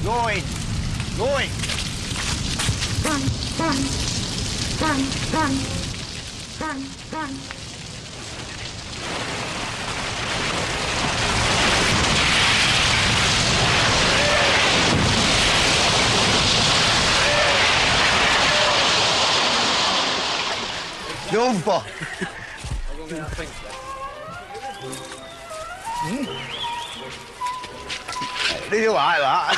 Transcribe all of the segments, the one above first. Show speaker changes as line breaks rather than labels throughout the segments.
Going. Going.
Run, run, run, run, run, run.
Jumper. Do you like that?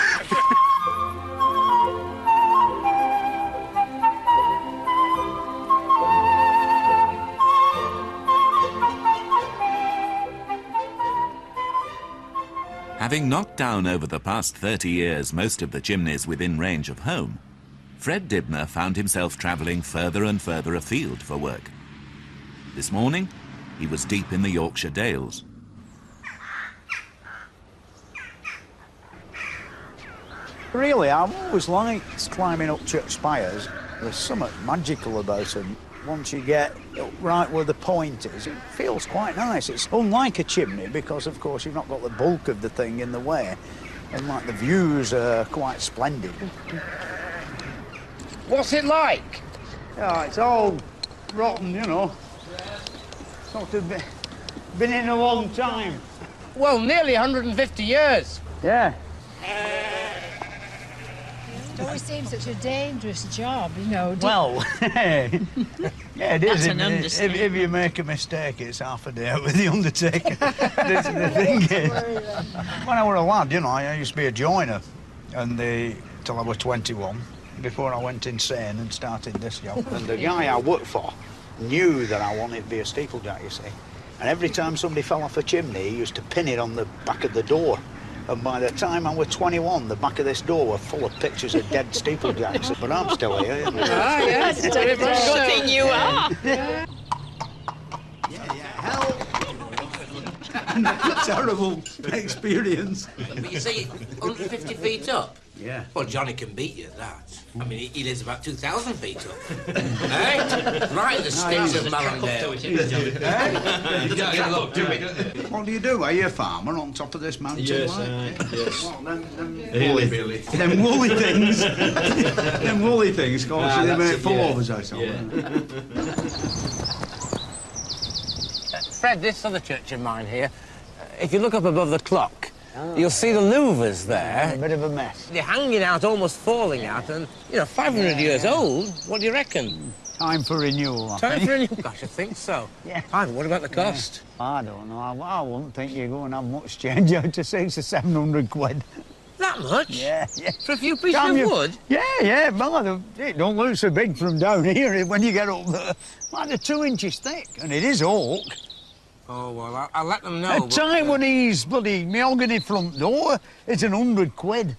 Having knocked down over the past 30 years most of the chimneys within range of home, Fred Dibnah found himself travelling further and further afield for work. This morning, he was deep in the Yorkshire Dales.
Really, I've always liked climbing up church spires. There's something magical about them. Once you get right where the point is, it feels quite nice. It's unlike a chimney because, of course, you've not got the bulk of the thing in the way. And, like, the views are quite splendid.
What's it like?
Yeah, it's all rotten, you know. Sort of been in a long time.
Well, nearly 150 years.
Yeah.
It always seems such a dangerous job, you know.
Well, yeah, it is.
That's an understatement.
If you make a mistake, it's half a day out with the undertaker. The thing is, when I was a lad, you know, I used to be a joiner, and till I was 21, before I went insane and started this job. And the guy I worked for knew that I wanted to be a steeplejack, you see. And every time somebody fell off a chimney, he used to pin it on the back of the door. And by the time I was 21, the back of this door were full of pictures of dead steeplejacks. But I'm still here. You know.
Ah, yes. Very much so.
Good thing you are.
Help! Terrible experience.
But you say 150 feet up?
Yeah.
Well, Johnny can beat you at that. I mean, he lives about 2,000 feet up. Eh? Right in the sticks of Marrondale.
What do you do? Are you a farmer on top of this mountain?
Yes, yes.
Well, them woolly things. Them woolly things, of course, they make pullovers out of.
Fred, this other church of mine here, if you look up above the clock, you'll see the louvers there.
A bit of a mess.
They're hanging out, almost falling out, and, you know, 500 years old. What do you reckon?
Time for renewal, I
Time
think.
for renewal? Gosh, I think so.
Yeah.
Fine, what about the cost?
I don't know. I wouldn't think you're going to have much change out to 600 or 700 quid.
That much?
Yeah.
For a few pieces of wood?
Yeah, well, it don't look so big from down here when you get up there. Like they're 2 inches thick, and it is oak.
Oh, well, I'll let them know.
A Taiwanese bloody mahogany front door, it's 100 quid.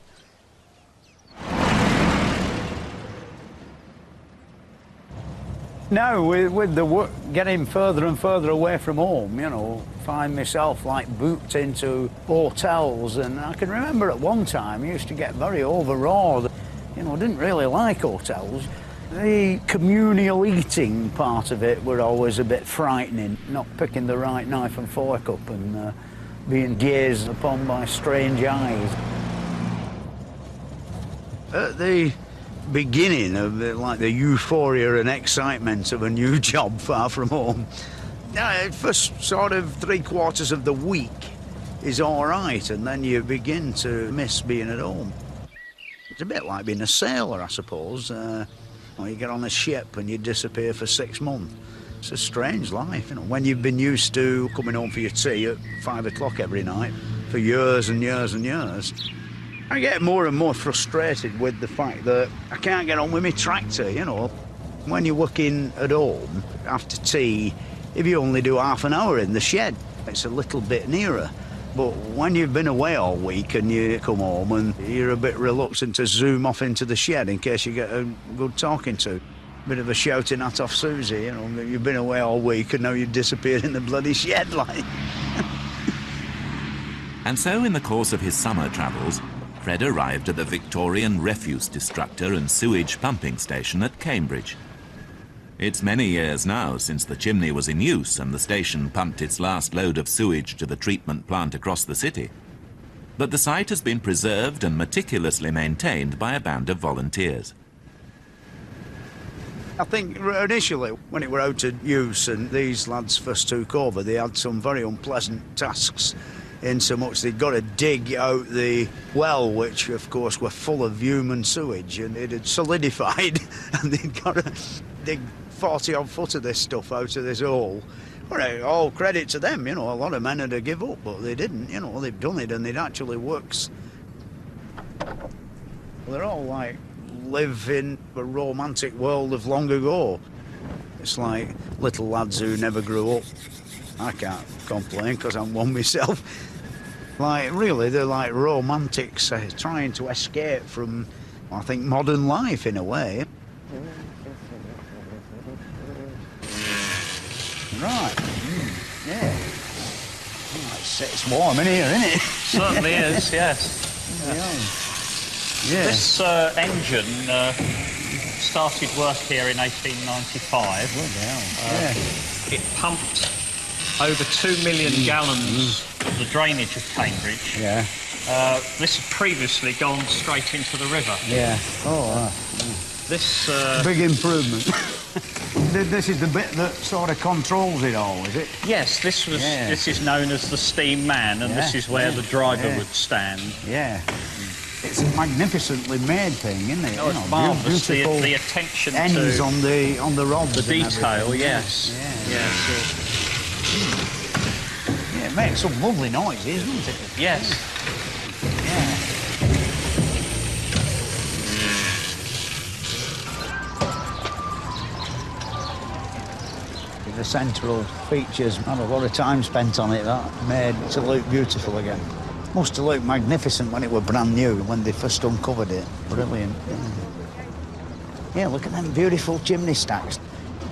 Now, with the work getting further and further away from home, you know, find myself, like, booked into hotels, and I can remember at one time I used to get very overawed. You know, I didn't really like hotels. The communal eating part of it were always a bit frightening, not picking the right knife and fork up and being gazed upon by strange eyes. At the beginning of the euphoria and excitement of a new job far from home, first sort of 3/4 of the week is all right, and then you begin to miss being at home. It's a bit like being a sailor, I suppose. Or you get on a ship and you disappear for 6 months. It's a strange life, you know, when you've been used to coming home for your tea at 5 o'clock every night for years and years and years. I get more and more frustrated with the fact that I can't get on with my tractor, you know. When you're working at home, after tea, if you only do half an hour in the shed, it's a little bit nearer. But when you've been away all week and you come home and you're a bit reluctant to zoom off into the shed in case you get a good talking to. Bit of a shouting at off Susie, you know, you've been away all week and now you've disappeared in the bloody shed, like.
And so, in the course of his summer travels, Fred arrived at the Victorian refuse destructor and sewage pumping station at Cambridge. It's many years now since the chimney was in use and the station pumped its last load of sewage to the treatment plant across the city. But the site has been preserved and meticulously maintained by a band of volunteers.
I think initially, when it were out of use and these lads first took over, they had some very unpleasant tasks, in so much they'd got to dig out the well, which of course were full of human sewage, and it had solidified, and they'd got to dig 40-odd foot of this stuff out of this hole. Well, all credit to them, you know, a lot of men had to give up, but they didn't, you know, they've done it and it actually works. They're all like live in a romantic world of long ago. It's like little lads who never grew up. I can't complain because I'm one myself. Like, really, they're like romantics trying to escape from, I think, modern life in a way. Right. Yeah. Oh, it's warm in here, isn't it?
Certainly is, yes.
Yeah.
This engine started work here in 1895.
Yeah.
It pumped over 2 million gallons of the drainage of Cambridge.
Yeah.
This had previously gone straight into the river.
Yeah. Oh,
This...
big improvement. This is the bit that sort of controls it all, is it?
Yes, this was.
Yeah.
This is known as the steam man, and this is where the driver would stand.
Yeah. It's a magnificently made thing, isn't it?
Oh, it's marvellous. The attention
ends
to
on the rods.
the detail. Yes.
Yeah. Yeah, it makes some lovely noises, doesn't it?
Yes.
Yeah. The central features had a lot of time spent on it. That made it to look beautiful again. Must have looked magnificent when it were brand new, when they first uncovered it. Brilliant. Yeah, look at them beautiful chimney stacks.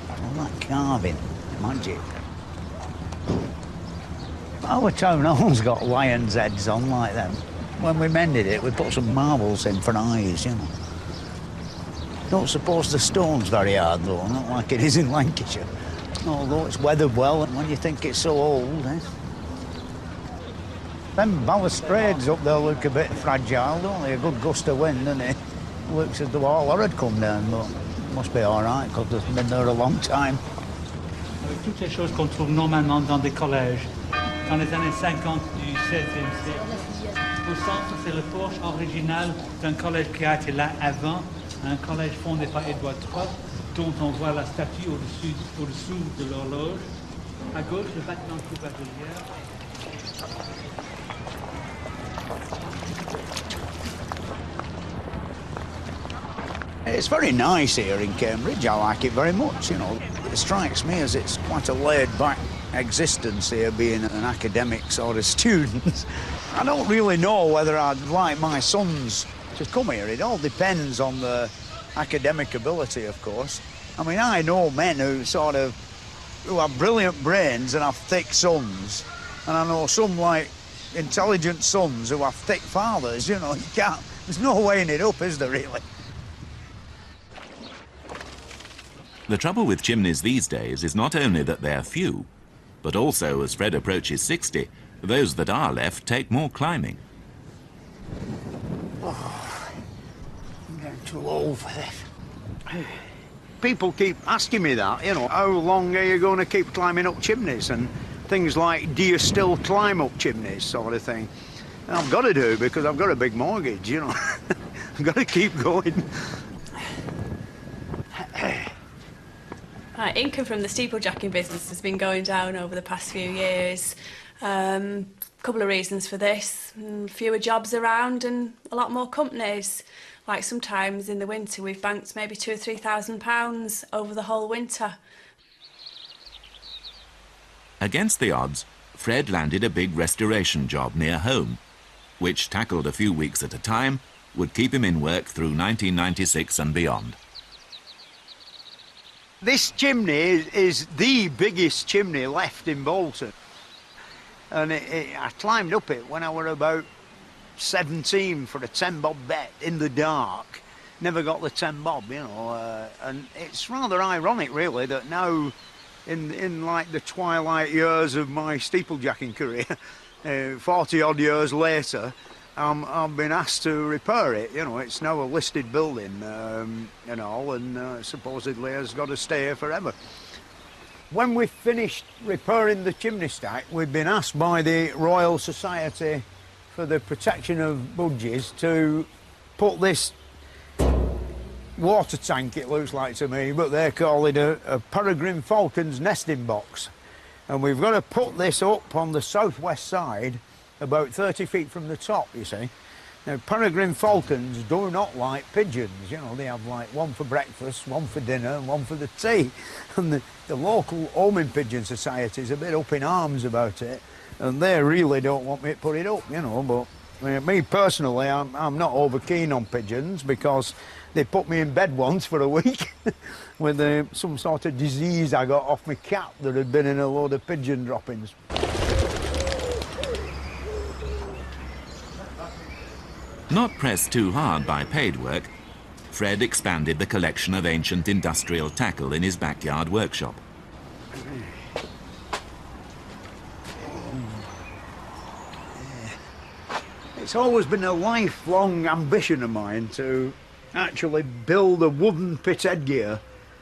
All that carving, magic. Our town hall's got lion's heads on like them. When we mended it, we put some marbles in for eyes, you know. Don't suppose the stone's very hard, though, not like it is in Lancashire. Although it's weathered well, and when you think it's so old, eh? Them balustrades up there look a bit fragile, don't they? A good gust of wind, and it looks as though all had come down, but it must be all right, because they've been there a long time.
Avec toutes les choses qu'on trouve normalement dans des collèges, dans les années 50 du XVIe siècle. Au centre, c'est le porche original d'un collège qui a été là avant, un collège fondé par Édouard III, dont on voit la statue au-dessous de l'horloge. À gauche, le bâtiment couvert.
It's very nice here in Cambridge. I like it very much, you know. It strikes me as it's quite a laid-back existence here, being an academic sort of student. I don't really know whether I'd like my sons to come here. It all depends on the academic ability, of course. I mean, I know men who have brilliant brains and have thick sons, and I know some like intelligent sons who have thick fathers. You know, there's no weighing it up, is there, really?
The trouble with chimneys these days is not only that they're few, but also, as Fred approaches 60, those that are left take more climbing.
Oh, I'm getting too old for this. People keep asking me that, you know, how long are you going to keep climbing up chimneys? And things like, do you still climb up chimneys, sort of thing. And I've got to do, because I've got a big mortgage, you know. I've got to keep going.
Income from the steeplejacking business has been going down over the past few years. A couple of reasons for this. Fewer jobs around and a lot more companies. Like sometimes in the winter we've banked maybe £2,000 or £3,000 over the whole winter.
Against the odds, Fred landed a big restoration job near home, which, tackled a few weeks at a time, would keep him in work through 1996 and beyond.
This chimney is the biggest chimney left in Bolton. And I climbed up it when I was about 17 for a 10-bob bet in the dark. Never got the 10-bob, you know. And it's rather ironic, really, that now, in like the twilight years of my steeplejacking career, 40-odd years later, I've been asked to repair it. You know, it's now a listed building and all, and supposedly has got to stay here forever. When we finished repairing the chimney stack, we've been asked by the Royal Society for the Protection of Budgies to put this water tank, it looks like to me, but they call it a peregrine falcon's nesting box. And we've got to put this up on the southwest side, about 30 feet from the top, you see. Now, peregrine falcons do not like pigeons, you know, they have like one for breakfast, one for dinner, and one for the tea. And the local homing pigeon society is a bit up in arms about it, and they really don't want me to put it up, you know, but me personally, I'm not over keen on pigeons because they put me in bed once for a week with some sort of disease I got off my cat that had been in a load of pigeon droppings.
Not pressed too hard by paid work, Fred expanded the collection of ancient industrial tackle in his backyard workshop.
It's always been a lifelong ambition of mine to actually build a wooden pit headgear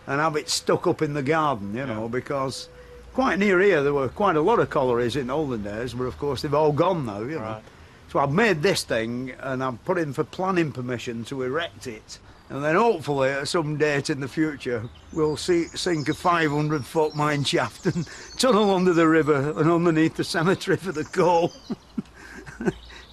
and have it stuck up in the garden, you know, because quite near here there were quite a lot of collieries in the olden days, but of course they've all gone now, you know. So I've made this thing and I've put in for planning permission to erect it, and then hopefully at some date in the future we'll sink a 500-foot mine shaft and tunnel under the river and underneath the cemetery for the coal.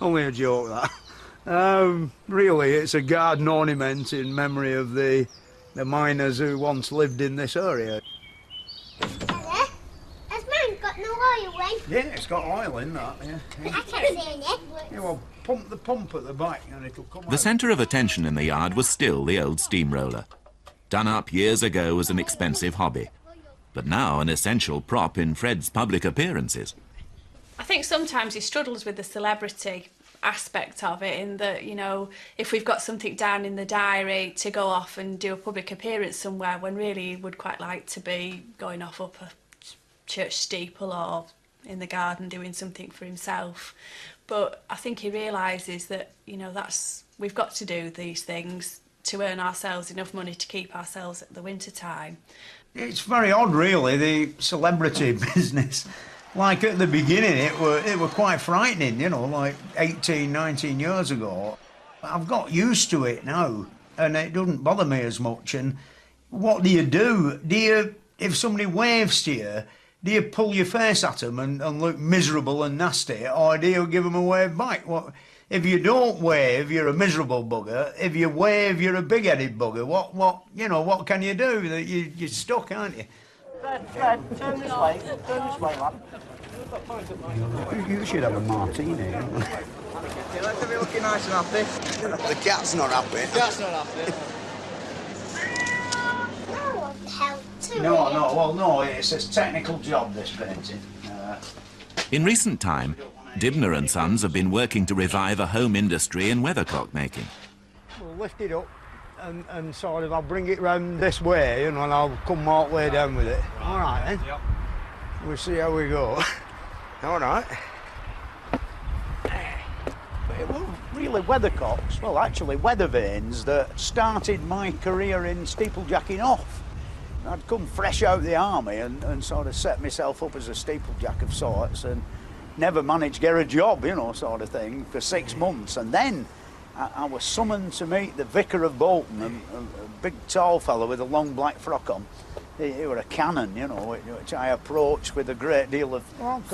Only a joke, that. Really, it's a garden ornament in memory of the miners who once lived in this area.
Hello? Has mine got no oil in?
Yeah, it's got oil in that, yeah.
I can't see it.
Yeah, well, pump the pump at the back and it'll come out.
The centre of attention in the yard was still the old steamroller, done up years ago as an expensive hobby, but now an essential prop in Fred's public appearances.
I think sometimes he struggles with the celebrity aspect of it, in that, you know, if we've got something down in the diary to go off and do a public appearance somewhere, when really he would quite like to be going off up a church steeple or in the garden doing something for himself. But I think he realises that, you know, we've got to do these things to earn ourselves enough money to keep ourselves at the winter time.
It's very odd, really, the celebrity business. Like at the beginning, it were quite frightening, you know, like 18, 19 years ago. I've got used to it now, and it doesn't bother me as much. And what do you do? If somebody waves to you, do you pull your face at them and look miserable and nasty, or do you give them a wave back? What, if you don't wave, you're a miserable bugger. If you wave, you're a big-headed bugger. What can you do? You're stuck, aren't you?
Fred, turn this way, lad.
You should have a martini.
Let's have it looking nice and happy.
The cat's not happy.
That's not happy.
I want help too.
No, it's a technical job, this painting.
In recent time, Dibnah and Sons have been working to revive a home industry in weathercock making.
We'll lift it up and sort of, I'll bring it round this way, you know, and I'll come all the way down with it. All right, then. Yep. We'll see how we go.
All right.
It was really weathercocks, well, actually weather vanes, that started my career in steeplejacking off. I'd come fresh out of the army and sort of set myself up as a steeplejack of sorts and never managed to get a job, you know, sort of thing, for 6 months. And then I was summoned to meet the Vicar of Bolton, a big tall fellow with a long black frock on. He was a cannon, you know, which I approached with a great deal of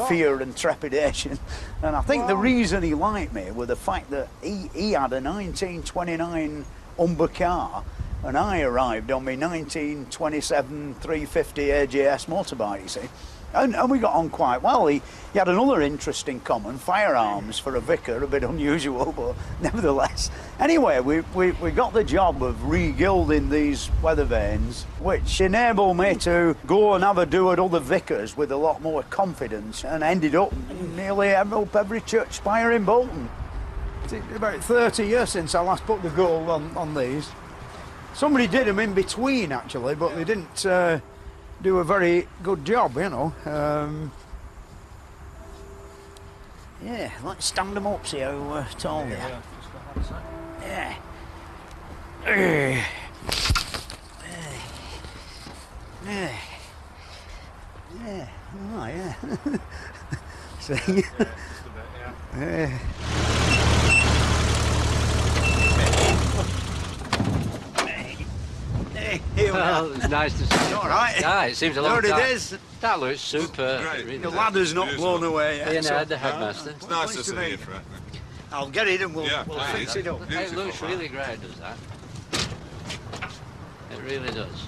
fear and trepidation. And I think the reason he liked me was the fact that he had a 1929 Humber car, and I arrived on my 1927 350 AJS motorbike, you see. And we got on quite well. He had another interest in common, firearms for a vicar, a bit unusual, but nevertheless. Anyway, we got the job of re-gilding these weather vanes, which enabled me to go and have a do at other vicars with a lot more confidence, and ended up nearly up every church spire in Bolton. It's about 30 years since I last put the gold on these. Somebody did them in between, actually, but they didn't do a very good job, you know. Yeah, let's stand them up, see how tall they are. Yeah. Yeah. Yeah. Oh, yeah. See? Yeah. Here we are.
Well, it's nice to see you.
All right.
Yeah, it seems a long
There
time.
it is.
That looks super.
Great.
The ladder's not blown away yet.
Ian
so-
Ed, the headmaster.
It's nice to see you, Fred.
I'll get it and we'll
Yeah,
fix it up.
It
Beautiful,
looks
man.
really great, does that? It really does.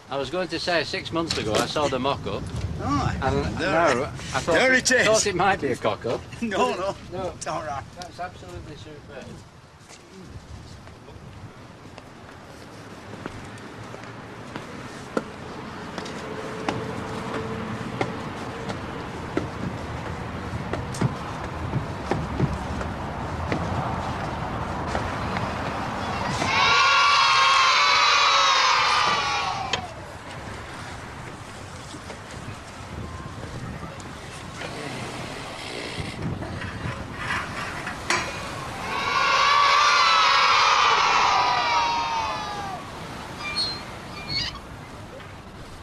I was going to say 6 months ago I saw the mock-up,
Right.
and
There-
now I thought,
there it is.
thought it might be a cock-up.
No,
No,
it's all right.
that's absolutely superb.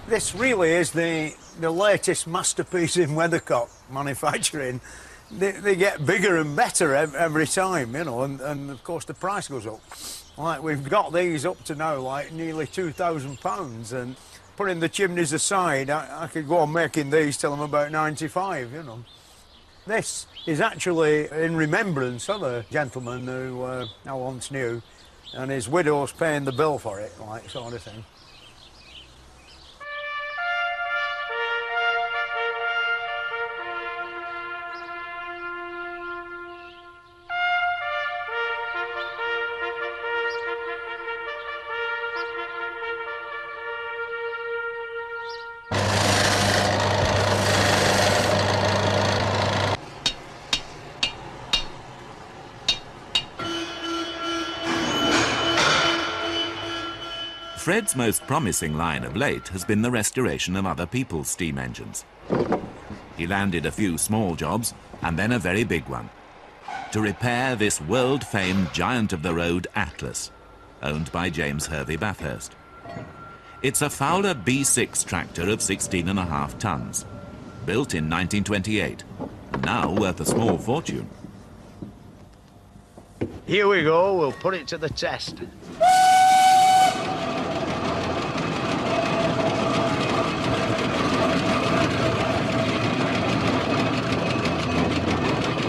This really is the latest masterpiece in weathercock manufacturing. They get bigger and better every time, you know, and of course the price goes up. Like we've got these up to now like nearly £2,000, and putting the chimneys aside, I could go on making these till I'm about 95, you know. This is actually in remembrance of a gentleman who I once knew, and his widow's paying the bill for it, like sort of thing.
Fred's most promising line of late has been the restoration of other people's steam engines. He landed a few small jobs and then a very big one, to repair this world-famed giant of the road Atlas, owned by James Hervey Bathurst. It's a Fowler B6 tractor of 16.5 tons, built in 1928, now worth a small fortune.
Here we go, we'll put it to the test.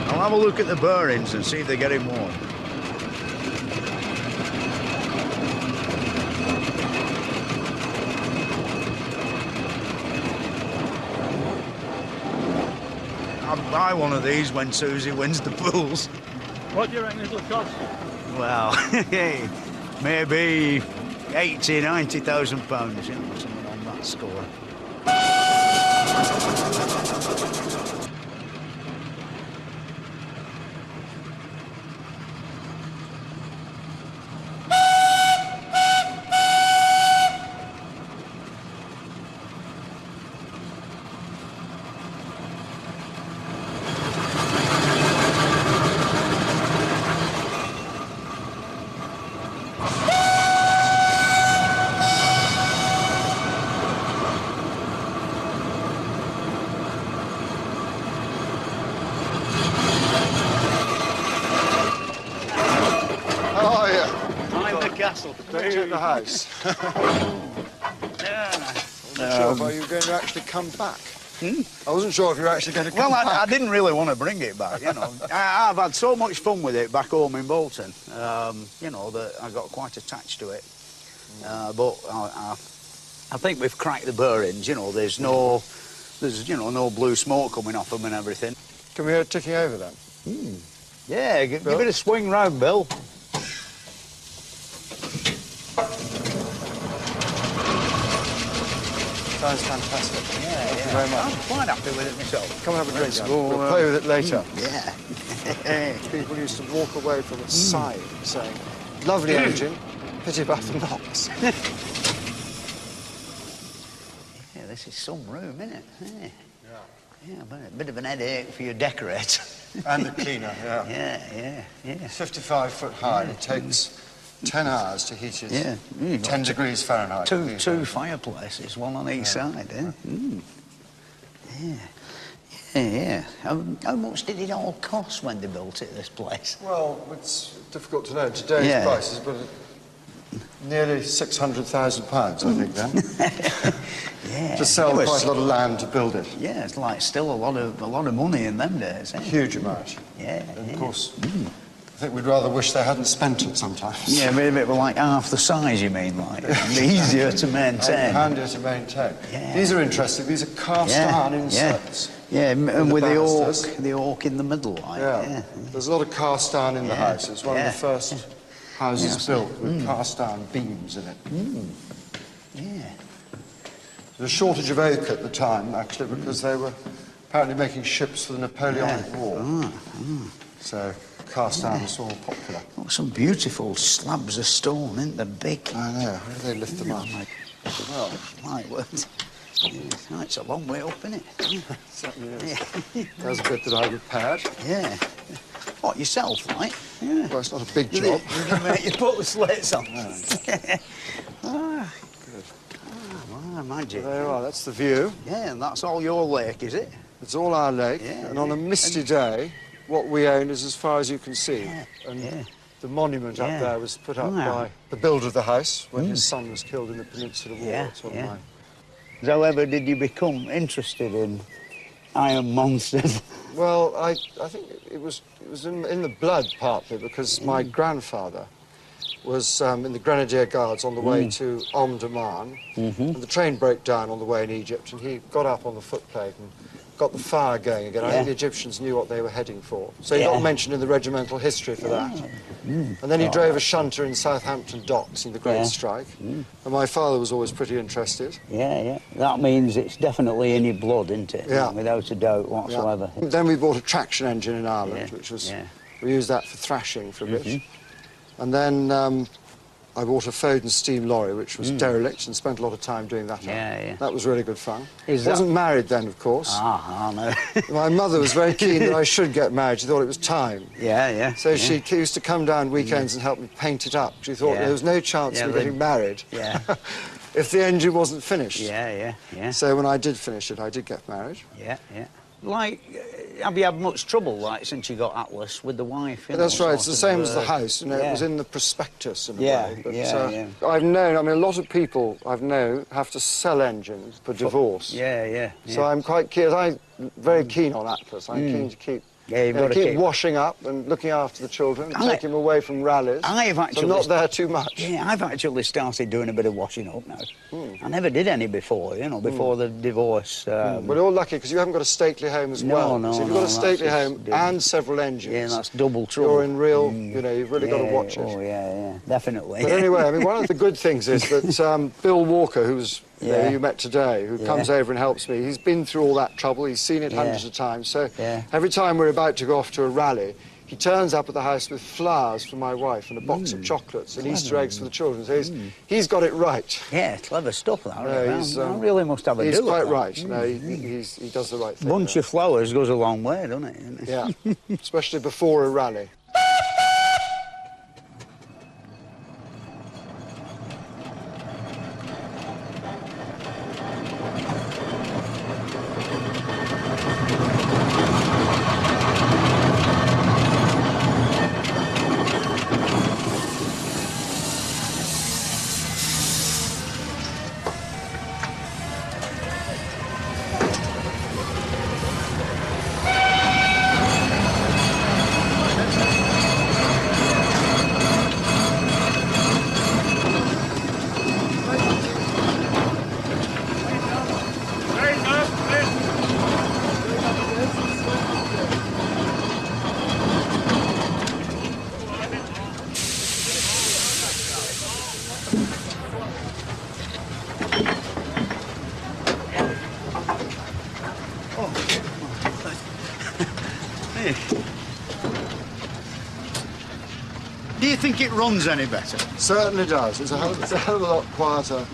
I'll have a look at the bearings and see if they're getting warm. I'll buy one of these when Susie wins the pools.
What do you reckon it'll cost?
Well, maybe 80, 90,000 pounds, you know, something on that score. Castle.
Don't check the house. I'm not sure if you were going to actually come back. I wasn't sure if you were actually going to come back.
Well, I didn't really want to bring it back, you know. I've had so much fun with it back home in Bolton, you know, that I got quite attached to it. But I think we've cracked the bearings, you know. There's no blue smoke coming off them and everything.
Can we hear it ticking over then?
Yeah, give it a swing round, Bill.
Sounds fantastic. Thank you very much.
I'm quite happy with it myself.
Come and have a drink. We'll play with it later.
Yeah.
People used to walk away from its side saying, lovely engine, pity about the knocks.
Yeah, this is some room, isn't it? Yeah. Yeah, but a bit of an headache for your decorator.
And the cleaner, yeah.
Yeah.
55 foot high. It takes 10 hours to heat it.
Yeah.
10 degrees Fahrenheit.
Two fireplaces, one on each side, eh? Yeah. How much did it all cost when they built it, this place?
Well, it's difficult to know. Today's prices, but nearly £600,000, I think, then. To sell quite a lot of land to build it.
Yeah, it's like still a lot of money in them days, eh?
Huge amount.
Yeah.
And of course, I think we'd rather wish they hadn't spent it sometimes.
Yeah, maybe it were like half the size, you mean, like easier to maintain.
Handier to maintain.
Yeah.
These are interesting. These are cast iron inserts.
Yeah, and with the oak in the middle, like. Yeah.
There's a lot of cast iron in the house. It's one of the first houses built with cast iron beams in it.
Yeah.
There's a shortage of oak at the time, actually, because they were apparently making ships for the Napoleonic War. So cast iron was all popular.
Oh, some beautiful slabs of stone, isn't they? Big.
I know. How do they lift them up?
Well, my word. Yeah, it's a long way up, isn't it?
Certainly is. There's a bit that I repaired.
Yeah. What, yourself, like? Yeah.
Well, it's not a big job.
You put the slates on. Magic.
There you are, that's the view.
Yeah, and that's all your lake, is it?
It's all our lake, and on a misty day, what we own is as far as you can see. And the monument up there was put up by the builder of the house when his son was killed in the Peninsular War. It's one of mine.
However, did you become interested in iron monsters?
Well, I think it was in the blood, partly, because my grandfather was in the Grenadier Guards on the way to Omdurman, and the train broke down on the way in Egypt, and he got up on the footplate and got the fire going again. I think the Egyptians knew what they were heading for. So he got mentioned in the regimental history for that. And then he drove a shunter in Southampton docks in the Great Strike, and my father was always pretty interested.
Yeah. That means it's definitely in your blood, isn't it? Yeah. Without a doubt whatsoever.
Then we bought a traction engine in Ireland, which was... We used that for thrashing for a bit. And then I bought a Foden steam lorry, which was derelict, and spent a lot of time doing that. That was really good fun. Wasn't married then, of course.
No.
My mother was very keen that I should get married. She thought it was time. So she used to come down weekends and help me paint it up. She thought there was no chance of me getting married if the engine wasn't finished. So when I did finish it, I did get married.
Like, have you had much trouble, like, since you got Atlas with the wife?
That's right, it's the same as the house, you know, it was in the prospectus in a way. But, I've known, I mean, a lot of people I've known have to sell engines for divorce. So I'm quite keen, I'm very keen on Atlas. I'm keen to keep... keep washing up and looking after the children, taking them away from rallies. So I'm not there too much.
I've actually started doing a bit of washing up now. I never did any before, you know, before the divorce.
Well, you're lucky because you haven't got a stately home as well. So if you've got a stately home and several engines,
that's double trouble.
You're in real, you know, you've really got to watch it.
Oh, definitely.
But anyway, I mean, one of the good things is that Bill Walker, who's who you met today, who comes over and helps me, he's been through all that trouble, he's seen it hundreds of times, so every time we're about to go off to a rally, he turns up at the house with flowers for my wife and a box of chocolates and Easter eggs for the children, so he's got it right.
Yeah, clever stuff, that. I really must have a do.
He's quite right, no, he does the right thing.
A bunch of flowers goes a long way, doesn't it?
Yeah, especially before a rally.
Do you think it runs any better?
Certainly does. It's a hell of a lot quieter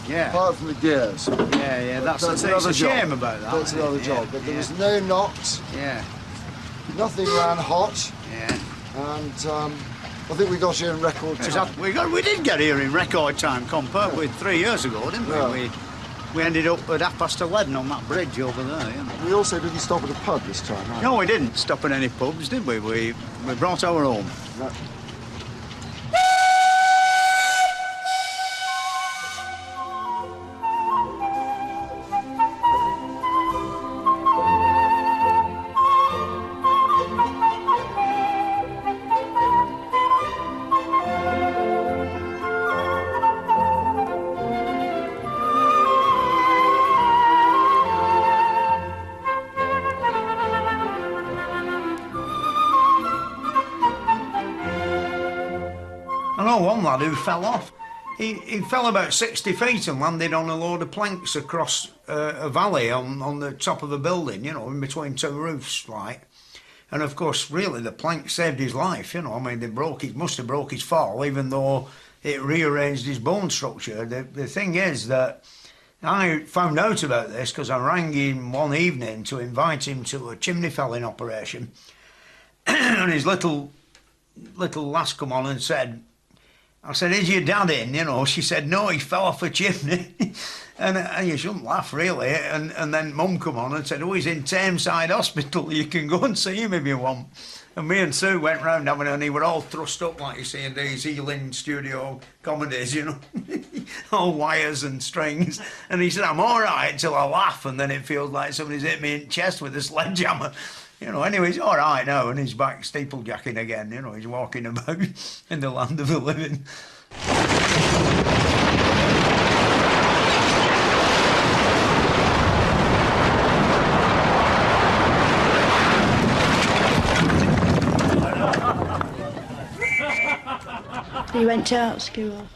Yeah.
Apart from the gears.
Yeah, that's a shame about that.
That's another job. But there was no knocks.
Yeah.
Nothing ran hot.
Yeah.
And I think we got here in record time.
We did get here in record time compared with 3 years ago, didn't we?
Yeah.
We ended up at 11:30 on that bridge over there. You know.
We also didn't stop at a pub this time, right?
No, we didn't stop at any pubs, did we? We brought our own.
No.
I know one lad who fell off. He fell about 60 feet and landed on a load of planks across a valley on the top of a building, you know, in between two roofs, like. And of course, really, the plank saved his life, you know. I mean, must have broke his fall, even though it rearranged his bone structure. The thing is that I found out about this because I rang him one evening to invite him to a chimney felling operation. And his little lass come on and said, I said, is your dad in? You know, she said, no, he fell off a chimney. and you shouldn't laugh, really. And then Mum come on and said, oh, he's in Tameside Hospital. You can go and see him if you want. And me and Sue went round having, and he were all thrust up like you see in these healing studio comedies, you know, all wires and strings. And he said, I'm all right till I laugh, and then it feels like somebody's hit me in the chest with a sledgehammer. You know, anyway, he's all right now, and he's back steeplejacking again. You know, he's walking about in the land of the living.
He went to art school.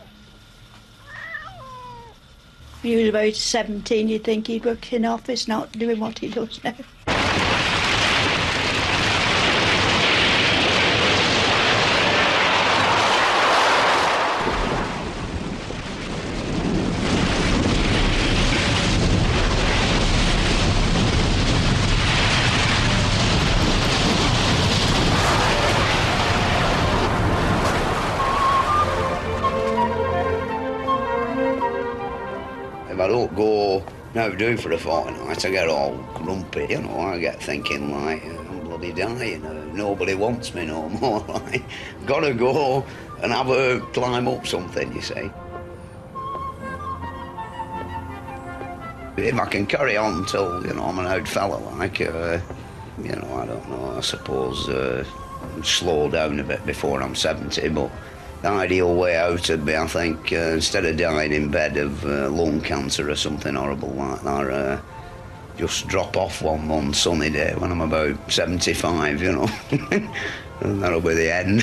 He was about 17, you'd think he'd work in office, not doing what he does now.
If I don't go now do for a fortnight, I get all grumpy, you know. I get thinking like, I'm bloody dying, nobody wants me no more. Like, gotta go and have a climb up something, you see. If I can carry on till, you know, I'm an old fella, like, you know, I don't know, I suppose slow down a bit before I'm 70, but the ideal way out would be, I think, instead of dying in bed of lung cancer or something horrible like that, just drop off one sunny day when I'm about 75, you know, and that'll be the end.